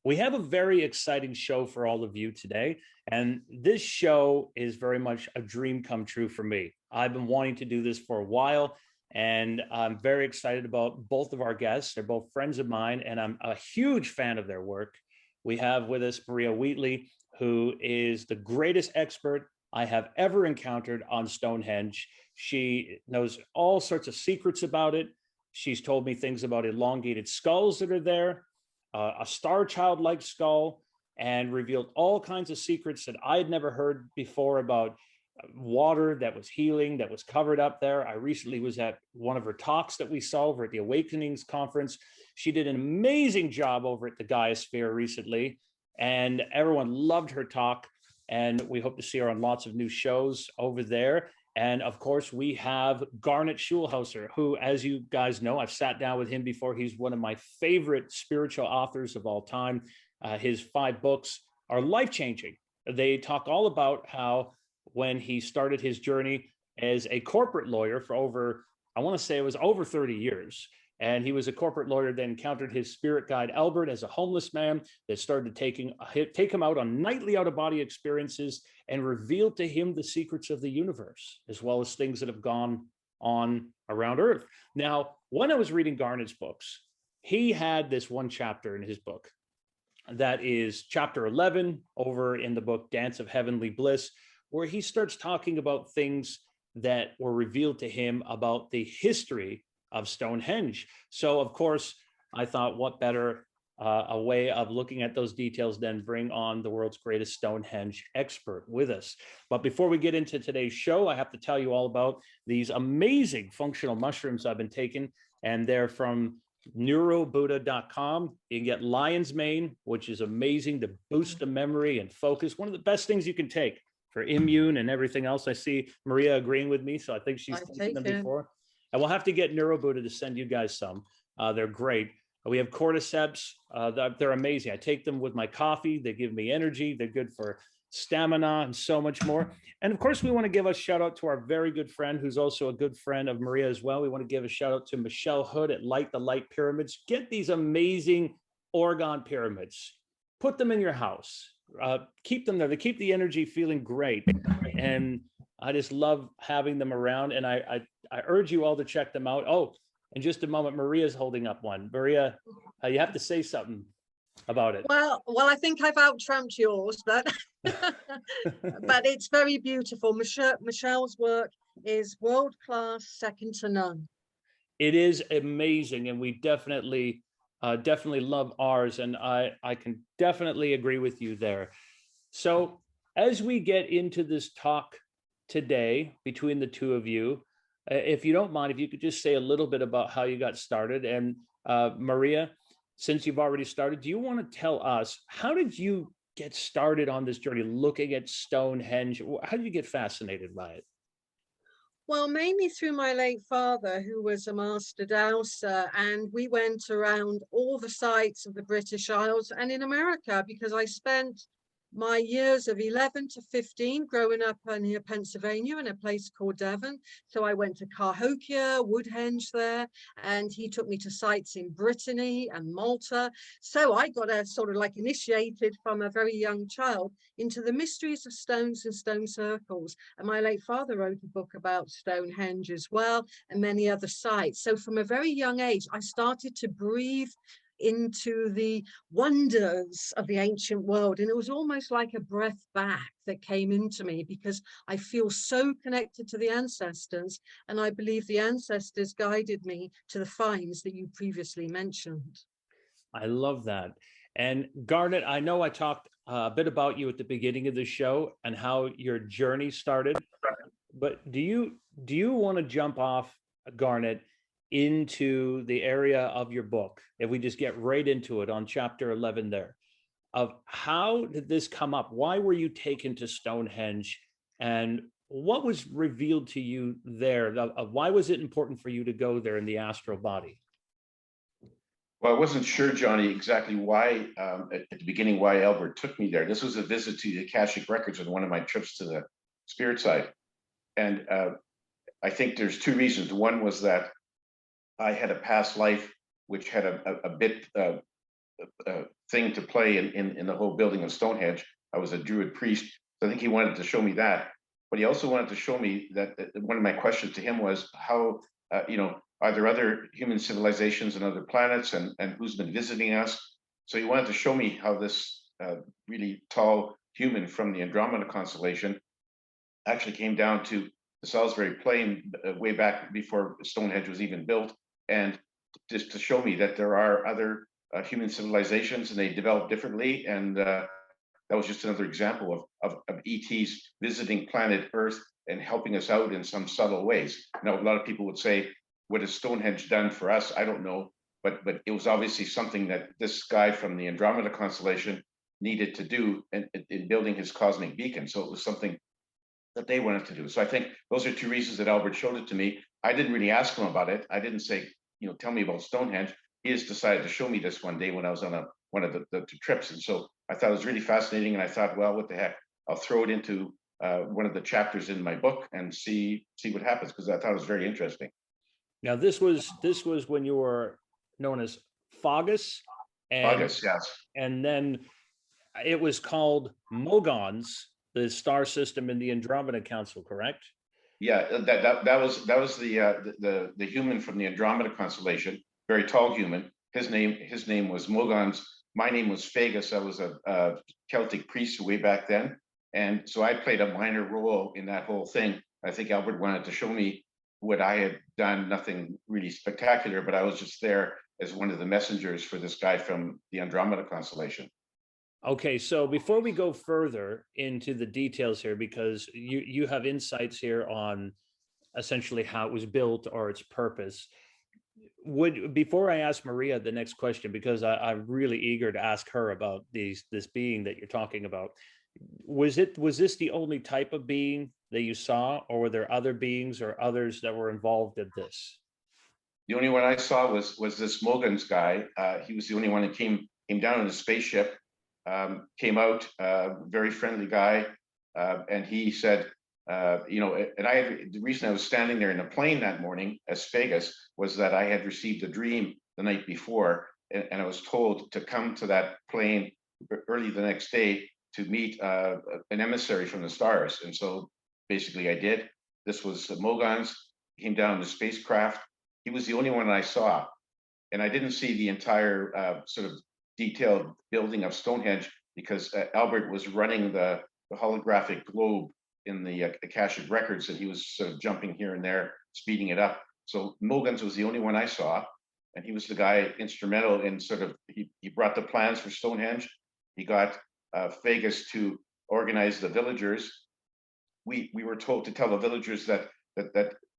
We have a very exciting show for all of you today. And this show is very much a dream come true for me. I've been wanting to do this for a while, and I'm very excited about both of our guests. They're both friends of mine, and I'm a huge fan of their work. We have with us Maria Wheatley, who is the greatest expert I have ever encountered on Stonehenge. She knows all sorts of secrets about it. She's told me things about elongated skulls that are there, a star child like skull, and revealed all kinds of secrets that I had never heard before about water that was healing, that was covered up there. I recently was at one of her talks that we saw over at the Awakenings conference. She did an amazing job over at the Gaia-sphere recently, and everyone loved her talk. And we hope to see her on lots of new shows over there. And of course, we have Garnet Schulhauser, who, as you guys know, I've sat down with him before. He's one of my favorite spiritual authors of all time. His 5 books are life-changing. They talk all about how when he started his journey as a corporate lawyer for over, I want to say it was over 30 years. And he was a corporate lawyer, then encountered his spirit guide, Albert, as a homeless man that started take him out on nightly out-of-body experiences and revealed to him the secrets of the universe, as well as things that have gone on around Earth. Now, when I was reading Garnet's books, he had this one chapter in his book that is chapter 11 over in the book Dance of Heavenly Bliss, where he starts talking about things that were revealed to him about the history of Stonehenge. So, of course, I thought, what better a way of looking at those details than bring on the world's greatest Stonehenge expert with us. But before we get into today's show, I have to tell you all about these amazing functional mushrooms I've been taking, and they're from neurobuddha.com. You can get lion's mane, which is amazing to boost the memory and focus. One of the best things you can take for immune and everything else. I see Maria agreeing with me, so I think she's taken them before. And we'll have to get NeuroBuddha to send you guys some. They're great. We have cordyceps. They're amazing. I take them with my coffee. They give me energy. They're good for stamina and so much more. And of course, we want to give a shout out to our very good friend, who's also a good friend of Maria as well. We want to give a shout out to Michelle Hood at Light the Light Pyramids. Get these amazing orgone pyramids. Put them in your house. Keep them there. They keep the energy feeling great. And I just love having them around, and I urge you all to check them out. Oh, in just a moment, Maria's holding up one. Maria, you have to say something about it. Well, I think I've out-tramped yours, but but it's very beautiful. Michelle's work is world-class, second to none. It is amazing, and we definitely love ours, and I can definitely agree with you there. So as we get into this talk today between the two of you, if you don't mind, if you could just say a little bit about how you got started. And Maria, since you've already started, do you want to tell us, how did you get started on this journey looking at Stonehenge? How did you get fascinated by it? Well, mainly through my late father, who was a master dowser, and we went around all the sites of the British Isles and in America, because I spent my years of 11 to 15 growing up near Pennsylvania in a place called Devon. So I went to Cahokia, Woodhenge there, and he took me to sites in Brittany and Malta. So I got a sort of like initiated from a very young child into the mysteries of stones and stone circles. And my late father wrote a book about Stonehenge as well, and many other sites. So from a very young age, I started to breathe into the wonders of the ancient world, and it was almost like a breath back that came into me, because I feel so connected to the ancestors, and I believe the ancestors guided me to the finds that you previously mentioned. I love that. And Garnet, I know I talked a bit about you at the beginning of the show and how your journey started, but do you want to jump off, Garnet, into the area of your book, if we just get right into it on chapter 11 there, of how did this come up? Why were you taken to Stonehenge, and what was revealed to you there? Why was it important for you to go there in the astral body? Well, I wasn't sure, Johnny, exactly why, at the beginning, why Albert took me there. This was a visit to the Akashic Records on one of my trips to the spirit side. And I think there's 2 reasons. One was that I had a past life which had a bit thing to play in the whole building of Stonehenge. I was a Druid priest, so I think he wanted to show me that. But he also wanted to show me that one of my questions to him was how, are there other human civilizations and other planets, and who's been visiting us? So he wanted to show me how this really tall human from the Andromeda constellation actually came down to the Salisbury Plain way back before Stonehenge was even built, and just to show me that there are other human civilizations and they develop differently. And that was just another example of ETs visiting planet Earth and helping us out in some subtle ways. Now, a lot of people would say, what has Stonehenge done for us? I don't know, but it was obviously something that this guy from the Andromeda constellation needed to do in building his cosmic beacon. So it was something that they wanted to do. So I think those are two reasons that Albert showed it to me. I didn't really ask him about it. I didn't say, tell me about Stonehenge. He just decided to show me this one day when I was on one of the trips. And so I thought it was really fascinating. And I thought, well, what the heck? I'll throw it into one of the chapters in my book and see what happens, because I thought it was very interesting. Now, this was when you were known as Fagus. Fagus, yes. And then it was called Mogons, the star system in the Andromeda Council, correct? Yeah, that was the human from the Andromeda constellation, very tall human. His name was Mogons. My name was Fagus. I was a Celtic priest way back then, and so I played a minor role in that whole thing. I think Albert wanted to show me what I had done, nothing really spectacular, but I was just there as one of the messengers for this guy from the Andromeda constellation. Okay, so before we go further into the details here, because you have insights here on essentially how it was built or its purpose, before I ask Maria the next question, because I'm really eager to ask her about this being that you're talking about, was this the only type of being that you saw, or were there other beings or others that were involved in this? The only one I saw was this Mogons guy. He was the only one that came down in a spaceship. Came out, very friendly guy, and he said, the reason I was standing there in a plane that morning as Fagus was that I had received a dream the night before, and I was told to come to that plane early the next day to meet an emissary from the stars. And so basically I did. This was Mogons. He came down in the spacecraft. He was the only one I saw, and I didn't see the entire sort of detailed building of Stonehenge, because Albert was running the holographic globe in the Akashic records, and he was sort of jumping here and there, speeding it up. So Mogons was the only one I saw, and he was the guy instrumental in sort of, he brought the plans for Stonehenge. He got Fagus to organize the villagers. We were told to tell the villagers that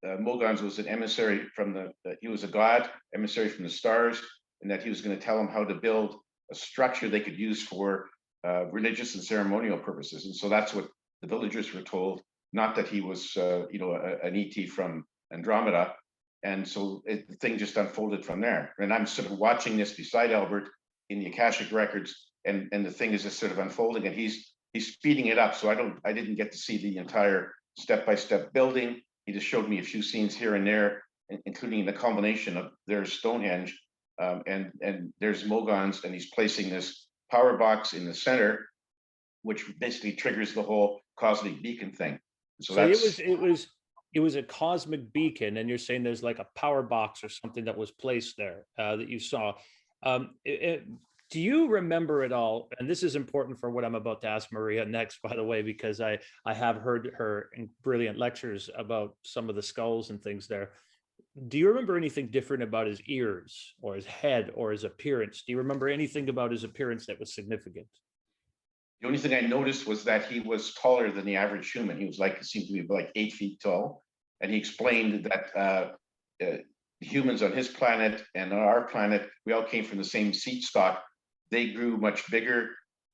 Mogons was an emissary from he was a god, emissary from the stars, and that he was going to tell them how to build a structure they could use for religious and ceremonial purposes. And so that's what the villagers were told, not that he was, an ET from Andromeda. And so the thing just unfolded from there. And I'm sort of watching this beside Albert in the Akashic records, and the thing is just sort of unfolding, and he's speeding it up. So I didn't get to see the entire step-by-step building. He just showed me a few scenes here and there, including the combination of there's Stonehenge, and there's Mogons, and he's placing this power box in the center, which basically triggers the whole cosmic beacon thing. So that's, it was a cosmic beacon, and you're saying there's like a power box or something that was placed there that you saw. Do you remember it all? And this is important for what I'm about to ask Maria next, by the way, because I have heard her in brilliant lectures about some of the skulls and things there. Do you remember anything different about his ears or his head or his appearance? Do you remember anything about his appearance that was significant? the only thing I noticed was that he was taller than the average human. He was seemed to be like 8 feet tall. And he explained that humans on his planet and on our planet, we all came from the same seed stock. They grew much bigger,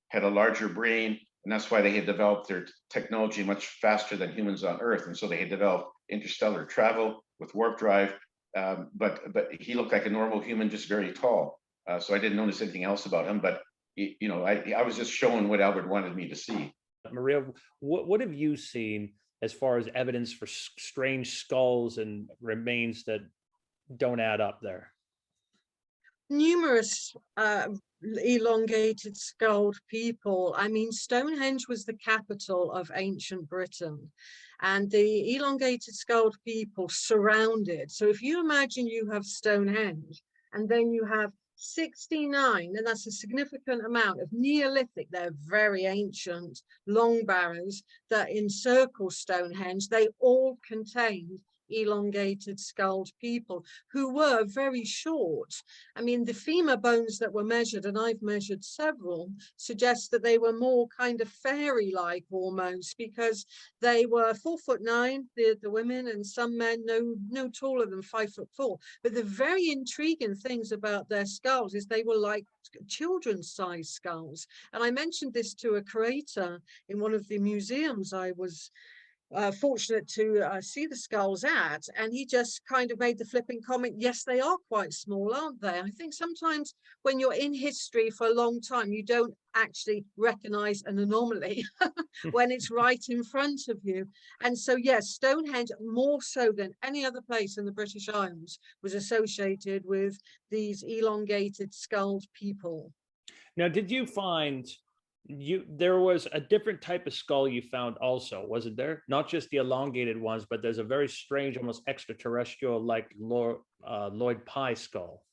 had a larger brain, and that's why they had developed their technology much faster than humans on Earth. And so they had developed interstellar travel with warp drive. But he looked like a normal human, just very tall. So I didn't notice anything else about him. But I was just showing what Albert wanted me to see. Maria, what have you seen as far as evidence for strange skulls and remains that don't add up there? Numerous elongated skulled people. I mean, Stonehenge was the capital of ancient Britain, and the elongated skulled people surrounded. So if you imagine you have Stonehenge, and then you have 69, and that's a significant amount of Neolithic, they're very ancient long barrows that encircle Stonehenge, they all contained elongated skulled people who were very short. I mean, the femur bones that were measured, and I've measured several, suggest that they were more kind of fairy-like almost, because they were 4'9", the women, and some men no taller than 5'4". But the very intriguing things about their skulls is they were like children's size skulls. And I mentioned this to a curator in one of the museums I was fortunate to see the skulls at, and he just kind of made the flipping comment, yes, they are quite small, aren't they? I think sometimes when you're in history for a long time, you don't actually recognize an anomaly when it's right in front of you. And so yes, Stonehenge, more so than any other place in the British Isles, was associated with these elongated skulled people. Now, did you find there was a different type of skull you found also, wasn't there? Not just the elongated ones, but there's a very strange, almost extraterrestrial like Lloyd Pye skull.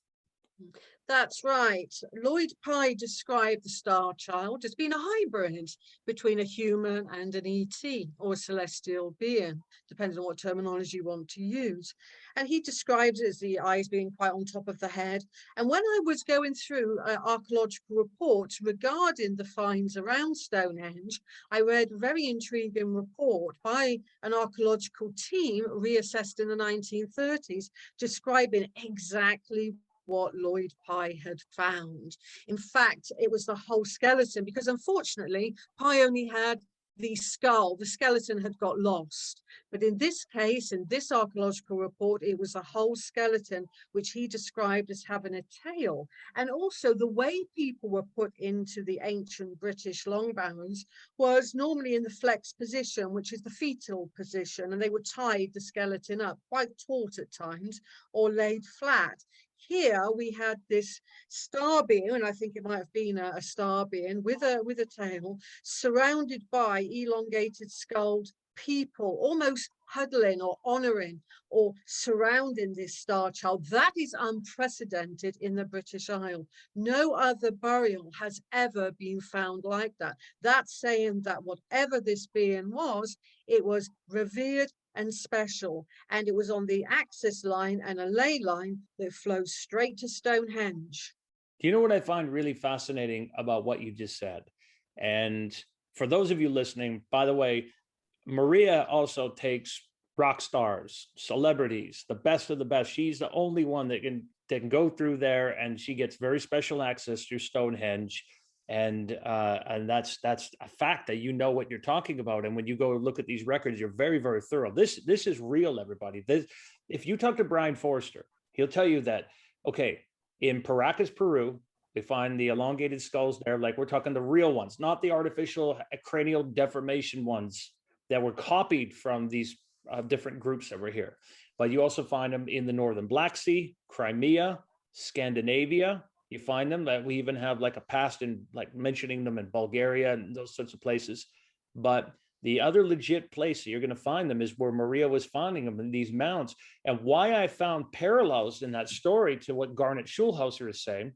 That's right. Lloyd Pye described the star child as being a hybrid between a human and an ET, or a celestial being, depending on what terminology you want to use. And he describes it as the eyes being quite on top of the head. And when I was going through archaeological reports regarding the finds around Stonehenge, I read a very intriguing report by an archaeological team reassessed in the 1930s, describing exactly what Lloyd Pye had found. In fact, it was the whole skeleton, because unfortunately, Pye only had the skull. The skeleton had got lost. But in this case, in this archaeological report, it was a whole skeleton, which he described as having a tail. And also the way people were put into the ancient British long barrows was normally in the flex position, which is the fetal position, and they would tie the skeleton up, quite taut at times, or laid flat. Here we had this star being, and I think it might have been a star being with a tail, surrounded by elongated skulled people, almost huddling or honoring or surrounding this star child. That is unprecedented in the British Isles. No other burial has ever been found like that. That's saying that whatever this being was, it was revered and special, and it was on the axis line and a ley line that flows straight to Stonehenge. Do you know what I find really fascinating about what you just said? And for those of you listening, by the way, Maria also takes rock stars, celebrities, the best of the best. She's the only one that can go through there, and she gets very special access through Stonehenge. And that's a fact that you know what you're talking about. And when you go look at these records, you're very, very thorough. This is real, everybody. If you talk to Brian Forster, he'll tell you that, okay, in Paracas, Peru, we find the elongated skulls there, like we're talking the real ones, not the artificial cranial deformation ones that were copied from these different groups that were here. But you also find them in the Northern Black Sea, Crimea, Scandinavia. You find them, that we even have like a past in like mentioning them in Bulgaria and those sorts of places. But the other legit place that you're going to find them is where Maria was finding them in these mounds. And why I found parallels in that story to what Garnet Schulhauser is saying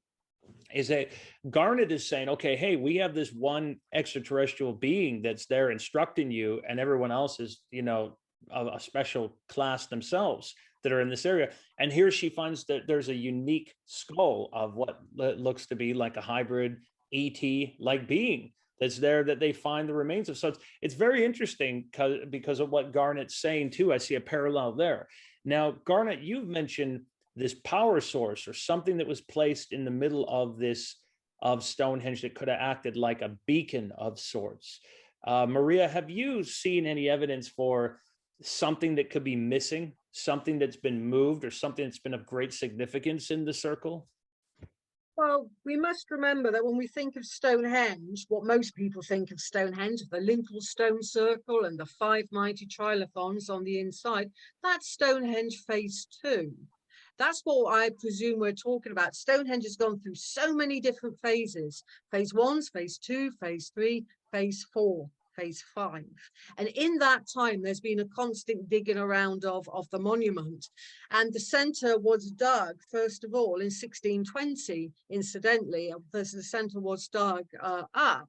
is that Garnet is saying, okay, hey, we have this one extraterrestrial being that's there instructing you, and everyone else is, you know, a special class themselves that are in this area. And here she finds that there's a unique skull of what looks to be like a hybrid ET-like being that's there that they find the remains of. So it's very interesting because of what Garnet's saying too. I see a parallel there. Now, Garnet, you've mentioned this power source or something that was placed in the middle of this, of Stonehenge, that could have acted like a beacon of sorts. Maria, have you seen any evidence for something that could be missing, something that's been moved, or something that's been of great significance in the circle? Well, we must remember that when we think of Stonehenge, what most people think of Stonehenge, the lintel stone circle and the 5 mighty trilithons on the inside, that's Stonehenge phase 2. That's what I presume we're talking about. Stonehenge has gone through so many different phases: phase 1, phase 2, phase 3, phase 4, phase 5. And in that time, there's been a constant digging around of the monument. And the center was dug, first of all, in 1620, incidentally. The center was dug up.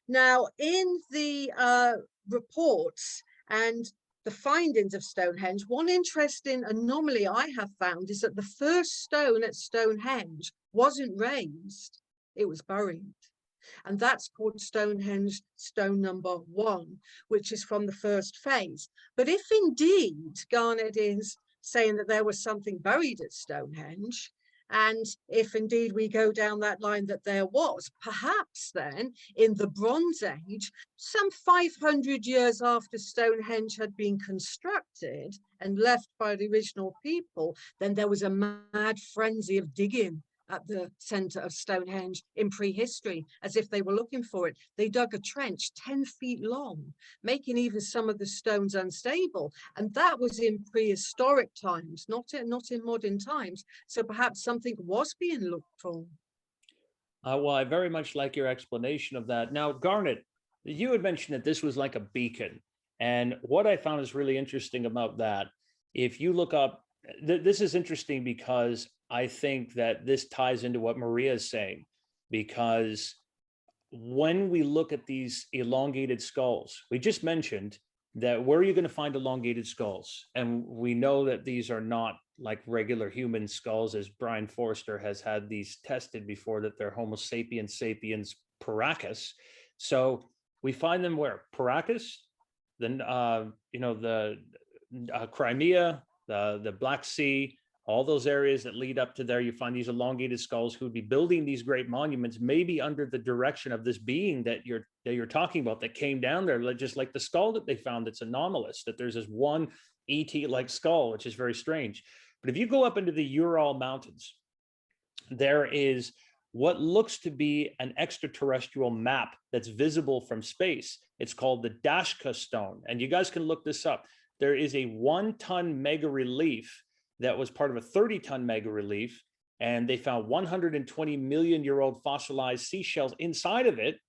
Now, in the reports and the findings of Stonehenge, one interesting anomaly I have found is that the first stone at Stonehenge wasn't raised, it was buried. And that's called Stonehenge stone number 1, which is from the first phase. But if indeed Garnet is saying that there was something buried at Stonehenge, and if indeed we go down that line that there was, perhaps then in the Bronze Age, some 500 years after Stonehenge had been constructed and left by the original people, then there was a mad frenzy of digging at the center of Stonehenge in prehistory, as if they were looking for it. They dug a trench 10 feet long, making even some of the stones unstable. And that was in prehistoric times, not in modern times. So perhaps something was being looked for. Well, I very much like your explanation of that. Now, Garnet, you had mentioned that this was like a beacon. And what I found is really interesting about that, if you look up, this is interesting because I think that this ties into what Maria is saying, because when we look at these elongated skulls, we just mentioned that where are you going to find elongated skulls? And we know that these are not like regular human skulls, as Brian Forster has had these tested before, that they're Homo sapiens sapiens Paracas. So we find them where? Paracas, then the Crimea, the Black Sea, all those areas that lead up to there. You find these elongated skulls who would be building these great monuments, maybe under the direction of this being that you're talking about, that came down there, just like the skull that they found that's anomalous, that there's this one ET-like skull, which is very strange. But if you go up into the Ural Mountains, there is what looks to be an extraterrestrial map that's visible from space. It's called the Dashka stone. And you guys can look this up. There is a 1-ton mega relief that was part of a 30-ton mega relief, and they found 120 million-year-old fossilized seashells inside of it.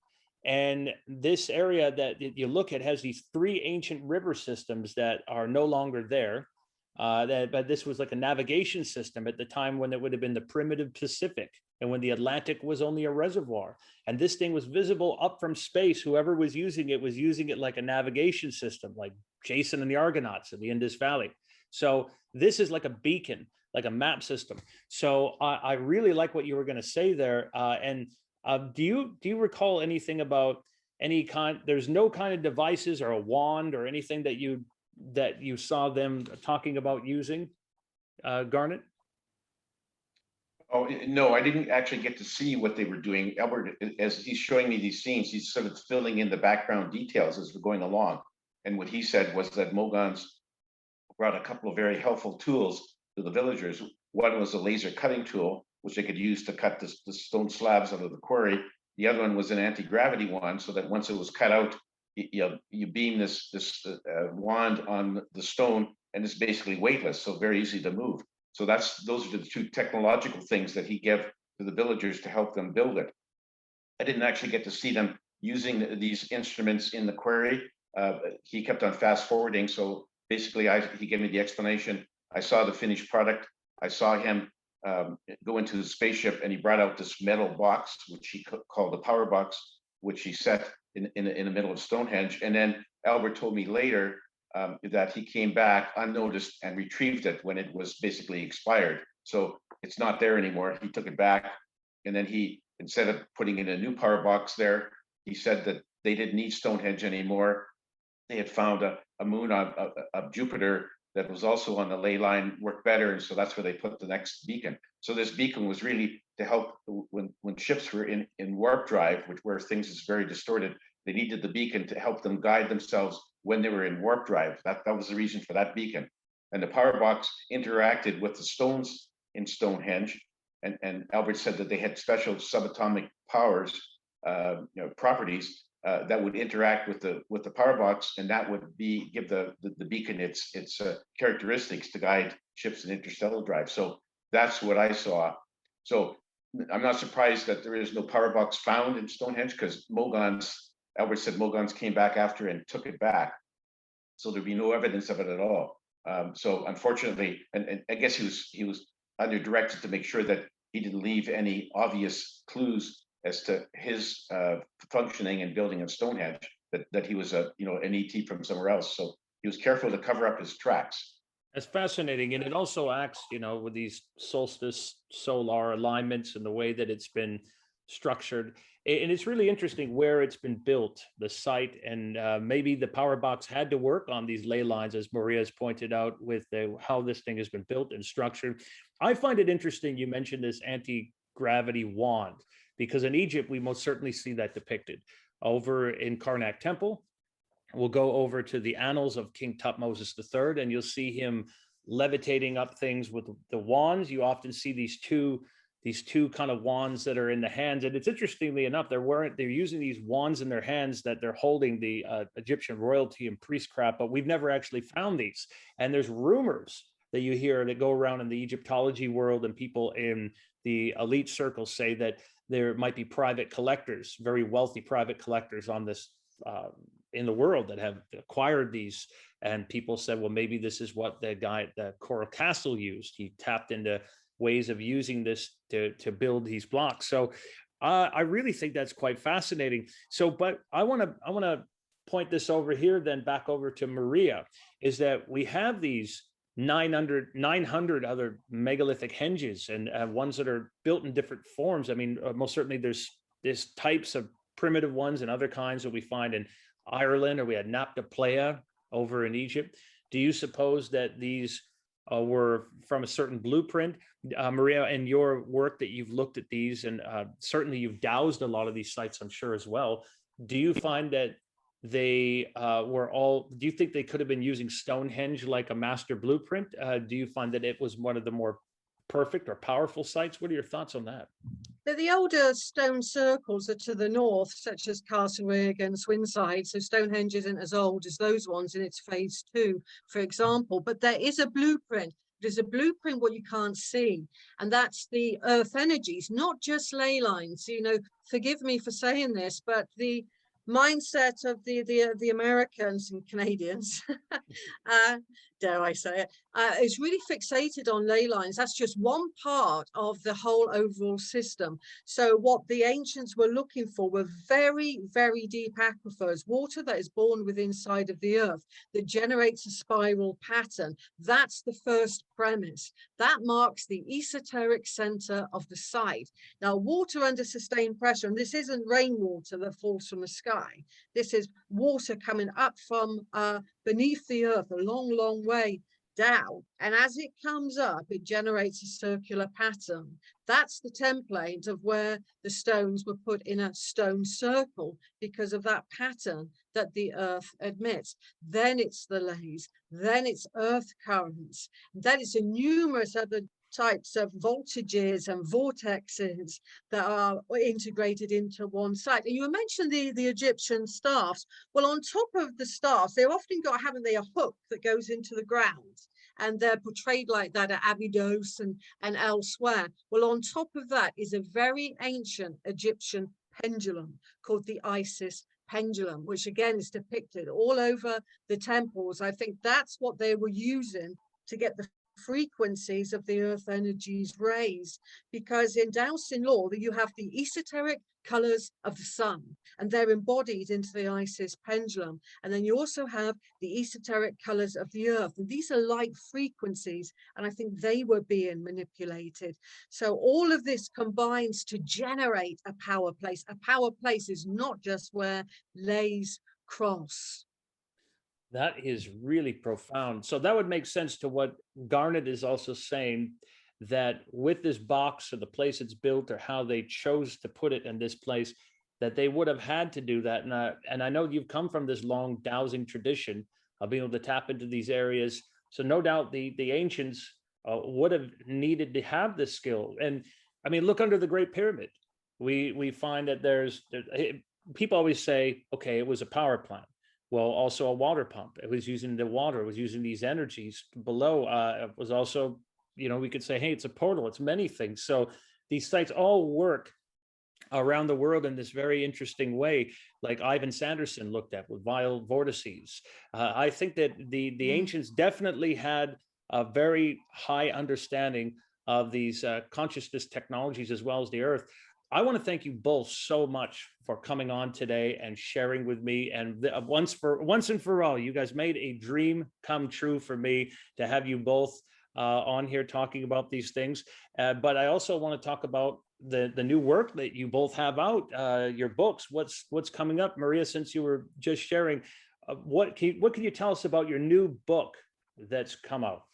And this area that you look at has these 3 ancient river systems that are no longer there. But this was like a navigation system at the time when it would have been the primitive Pacific, and when the Atlantic was only a reservoir. And this thing was visible up from space. Whoever was using it like a navigation system, like Jason and the Argonauts in the Indus Valley. So this is like a beacon, like a map system. So I really like what you were going to say there. Do you recall anything about any kind? There's no kind of devices or a wand or anything that you saw them talking about using, Garnet? Oh, no, I didn't actually get to see what they were doing. Albert, as he's showing me these scenes, he's sort of filling in the background details as we're going along. And what he said was that Mogons brought a couple of very helpful tools to the villagers. One was a laser cutting tool, which they could use to cut the stone slabs out of the quarry. The other one was an anti-gravity wand, so that once it was cut out, you beam this wand on the stone, and it's basically weightless, so very easy to move. So those are the 2 technological things that he gave to the villagers to help them build it. I didn't actually get to see them using these instruments in the quarry. He kept on fast forwarding, so basically he gave me the explanation. I saw the finished product. I saw him go into the spaceship, and he brought out this metal box, which he called the power box, which he set in the middle of Stonehenge. And then Albert told me later that he came back unnoticed and retrieved it when it was basically expired. So it's not there anymore. He took it back, and then instead of putting in a new power box there, he said that they didn't need Stonehenge anymore. They had found a moon of Jupiter that was also on the ley line, worked better, and so that's where they put the next beacon. So this beacon was really to help when ships were in warp drive, where things is very distorted. They needed the beacon to help them guide themselves when they were in warp drive. That was the reason for that beacon. And the power box interacted with the stones in Stonehenge, and Albert said that they had special subatomic powers, properties that would interact with the power box, and that would give the beacon its characteristics to guide ships in interstellar drive. So That's what I saw. So I'm not surprised that there is no power box found in Stonehenge, because Albert said Mogons came back after and took it back. So there'd be no evidence of it at all. So unfortunately, and I guess he was under directed to make sure that he didn't leave any obvious clues as to his functioning and building of Stonehenge, that he was an ET from somewhere else. So he was careful to cover up his tracks. That's fascinating. And it also acts, with these solstice solar alignments and the way that it's been structured. And it's really interesting where it's been built, the site, and maybe the power box had to work on these ley lines, as Maria has pointed out, with how this thing has been built and structured. I find it interesting you mentioned this anti-gravity wand, because in Egypt, we most certainly see that depicted. Over in Karnak Temple, we'll go over to the annals of King Tutmosis III, and you'll see him levitating up things with the wands. You often see these two kind of wands that are in the hands, and it's interestingly enough, they're using these wands in their hands that they're holding the Egyptian royalty and priestcraft, but we've never actually found these. And there's rumors that you hear that go around in the Egyptology world, and people in the elite circles say that there might be private collectors, very wealthy private collectors on this in the world that have acquired these. And people said, well, maybe this is what the guy at the Coral Castle used. He tapped into ways of using this to build these blocks. So I really think that's quite fascinating. So, but I want to point this over here, then back over to Maria, is that we have these 900 other megalithic henges, and ones that are built in different forms. I mean, most certainly there's types of primitive ones and other kinds that we find in Ireland, or we had Naphtopleia over in Egypt. Do you suppose that these were from a certain blueprint? Maria, in your work that you've looked at these, and certainly you've dowsed a lot of these sites, I'm sure, as well. Do you find that they do you think they could have been using Stonehenge like a master blueprint? Do you find that it was one of the more perfect or powerful sites? What are your thoughts on that? The older stone circles are to the north, such as Castlereagh and Swinside. So Stonehenge isn't as old as those ones in its phase 2, for example. But there is a blueprint. There's a blueprint what you can't see, and that's the earth energies, not just ley lines. Forgive me for saying this, but the mindset of the Americans and Canadians, dare I say it, is really fixated on ley lines. That's just one part of the whole overall system. So what the ancients were looking for were very, very deep aquifers, water that is born within inside of the earth that generates a spiral pattern. That's the first premise. That marks the esoteric center of the site. Now, water under sustained pressure, and this isn't rainwater that falls from the sky. This is water coming up from beneath the earth a long, long way down. And as it comes up, it generates a circular pattern. That's the template of where the stones were put in a stone circle because of that pattern that the earth admits. Then it's the lays, then it's earth currents, then it's a numerous other types of voltages and vortexes that are integrated into one site. And you mentioned the Egyptian staffs. Well, on top of the staffs, they've often got, haven't they, a hook that goes into the ground, and they're portrayed like that at Abydos and elsewhere. Well, on top of that is a very ancient Egyptian pendulum called the Isis pendulum, which again is depicted all over the temples. I think that's what they were using to get the frequencies of the earth energies raised, because in dowsing law you have the esoteric colors of the sun, and they're embodied into the Isis pendulum, and then you also have the esoteric colors of the earth, and these are light frequencies, and I think they were being manipulated. So all of this combines to generate a power place. A power place is not just where lays cross. That is really profound. So that would make sense to what Garnet is also saying, that with this box or the place it's built or how they chose to put it in this place, that they would have had to do that. And I know you've come from this long dowsing tradition of being able to tap into these areas. So no doubt the ancients would have needed to have this skill. And I mean, look under the Great Pyramid. We find that people always say, okay, it was a power plant. Well, also a water pump. It was using the water, it was using these energies below. It was also we could say, hey, it's a portal, it's many things. So these sites all work around the world in this very interesting way, like Ivan Sanderson looked at with vile vortices. I think that the ancients definitely had a very high understanding of these consciousness technologies as well as the earth. I want to thank you both so much for coming on today and sharing with me. And once and for all, you guys made a dream come true for me to have you both on here talking about these things. But I also want to talk about the new work that you both have out, your books. What's coming up, Maria? Since you were just sharing, what can you tell us about your new book that's come out?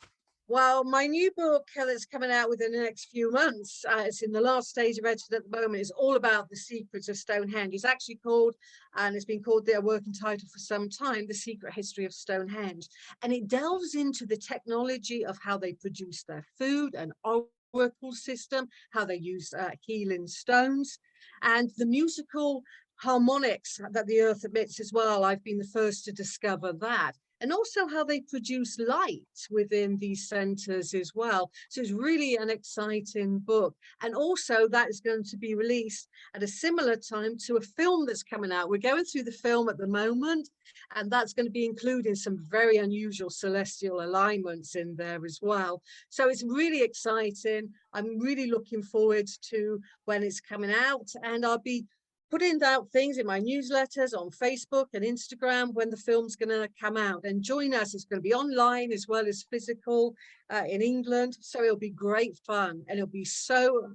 Well, my new book that's coming out within the next few months, it's in the last stage of editing at the moment, is all about the secrets of Stonehenge. It's actually called, and it's been called their working title for some time, The Secret History of Stonehenge. And it delves into the technology of how they produce their food and oracle system, how they use healing stones, and the musical harmonics that the earth emits as well. I've been the first to discover that. And also how they produce light within these centers as well. So it's really an exciting book. And also that is going to be released at a similar time to a film that's coming out. We're going through the film at the moment, and that's going to be including some very unusual celestial alignments in there as well. So it's really exciting. I'm really looking forward to when it's coming out, and I'll be putting out things in my newsletters on Facebook and Instagram when the film's going to come out. And join us. It's going to be online as well as physical in England. So it'll be great fun, and it'll be so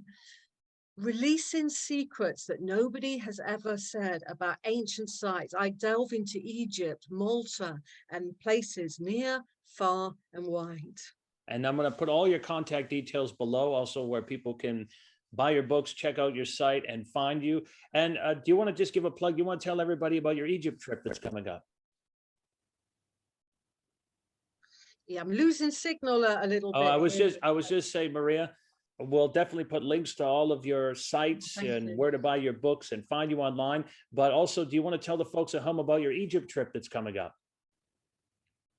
releasing secrets that nobody has ever said about ancient sites. I delve into Egypt, Malta, and places near, far, and wide. And I'm going to put all your contact details below, also where people can buy your books, check out your site, and find you. And do you want to just give a plug? You want to tell everybody about your Egypt trip that's coming up? Yeah, I'm losing signal a little bit. I was just saying, Maria, we'll definitely put links to all of your sites and where to buy your books and find you online. But also, do you want to tell the folks at home about your Egypt trip that's coming up?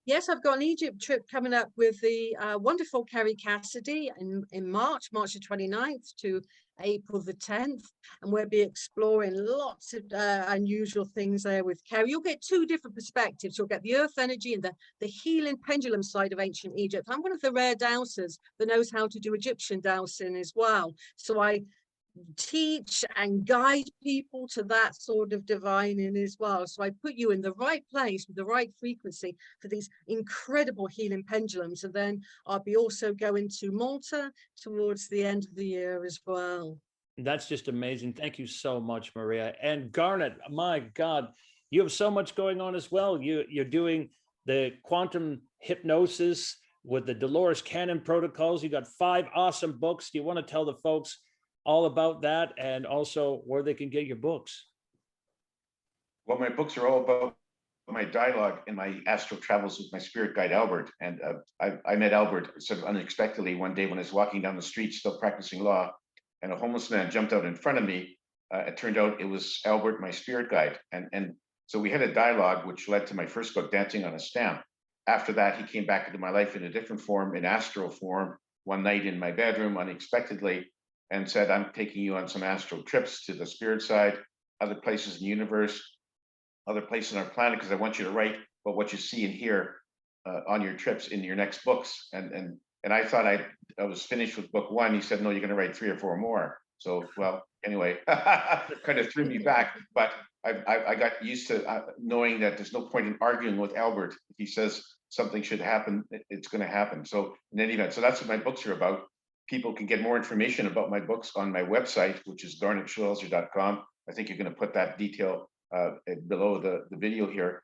Yes, I've got an Egypt trip coming up with the wonderful Kerry Cassidy in March the 29th to April the 10th. And we'll be exploring lots of unusual things there with Kerry. You'll get two different perspectives. You'll get the earth energy and the healing pendulum side of ancient Egypt. I'm one of the rare dowsers that knows how to do Egyptian dowsing as well. So I teach and guide people to that sort of divining as well. So I put you in the right place with the right frequency for these incredible healing pendulums. And then I'll be also going to Malta towards the end of the year as well. That's just amazing. Thank you so much, Maria. And Garnet, my God, you have so much going on as well. You're doing the quantum hypnosis with the Dolores Cannon protocols. You got 5 awesome books. Do you want to tell the folks all about that, and also where they can get your books? Well, my books are all about my dialogue and my astral travels with my spirit guide, Albert. And I met Albert sort of unexpectedly one day when I was walking down the street, still practicing law, and a homeless man jumped out in front of me. It turned out it was Albert, my spirit guide. And so we had a dialogue, which led to my first book, Dancing on a Stamp. After that, he came back into my life in a different form, in astral form, one night in my bedroom unexpectedly, and said, I'm taking you on some astral trips to the spirit side, other places in the universe, other places on our planet, because I want you to write about what you see and hear on your trips in your next books. And I thought I was finished with book 1. He said, no, you're going to write 3 or 4 more. So, well, anyway, kind of threw me back. But I got used to knowing that there's no point in arguing with Albert. If he says something should happen, it's going to happen. So in any event, so that's what my books are about. People can get more information about my books on my website, which is garnetschulhauser.com. I think you're going to put that detail below the video here.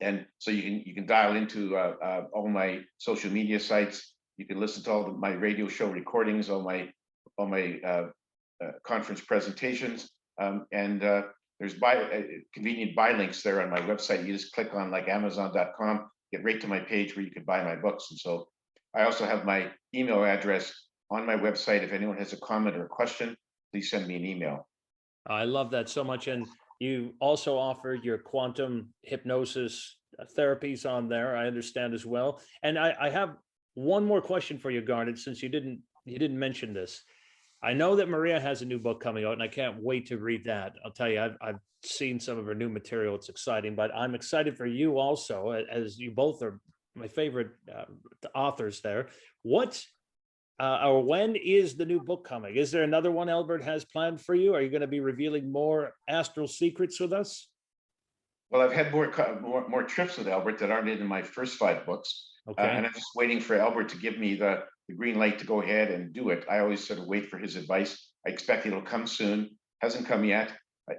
And so you can dial into all my social media sites. You can listen to all my radio show recordings, all my conference presentations. And there's convenient buy links there on my website. You just click on like Amazon.com, get right to my page where you can buy my books. And so I also have my email address on my website. If anyone has a comment or a question, please send me an email. I love that so much. And you also offer your quantum hypnosis therapies on there, I understand as well. And I have one more question for you, Garnet, since you didn't mention this. I know that Maria has a new book coming out, and I can't wait to read that. I'll tell you, I've seen some of her new material. It's exciting, but I'm excited for you also, as you both are my favorite authors there. What or when is the new book coming? Is there another one Albert has planned for you? Are you going to be revealing more astral secrets with us? Well, I've had more trips with Albert that aren't in my first 5 books. Okay. And I'm just waiting for Albert to give me the green light to go ahead and do it. I always sort of wait for his advice. I expect it'll come soon. Hasn't come yet.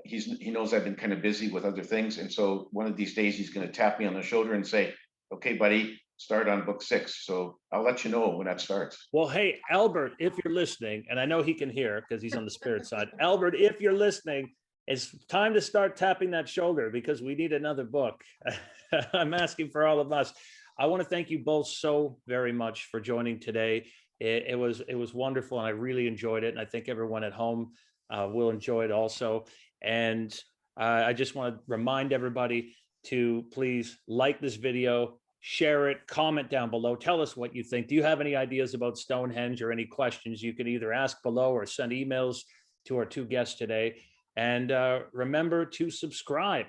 He knows I've been kind of busy with other things. And so one of these days he's going to tap me on the shoulder and say, okay, buddy, start on book 6. So I'll let you know when that starts. Well, hey, Albert, if you're listening, and I know he can hear because he's on the spirit side. Albert, if you're listening, it's time to start tapping that shoulder because we need another book. I'm asking for all of us. I want to thank you both so very much for joining today. It was wonderful, and I really enjoyed it. And I think everyone at home will enjoy it also. And I just want to remind everybody to please like this video, share it, comment down below. Tell us what you think. Do you have any ideas about Stonehenge or any questions? You can either ask below or send emails to our 2 guests today. And remember to subscribe.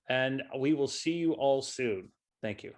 And we will see you all soon. Thank you.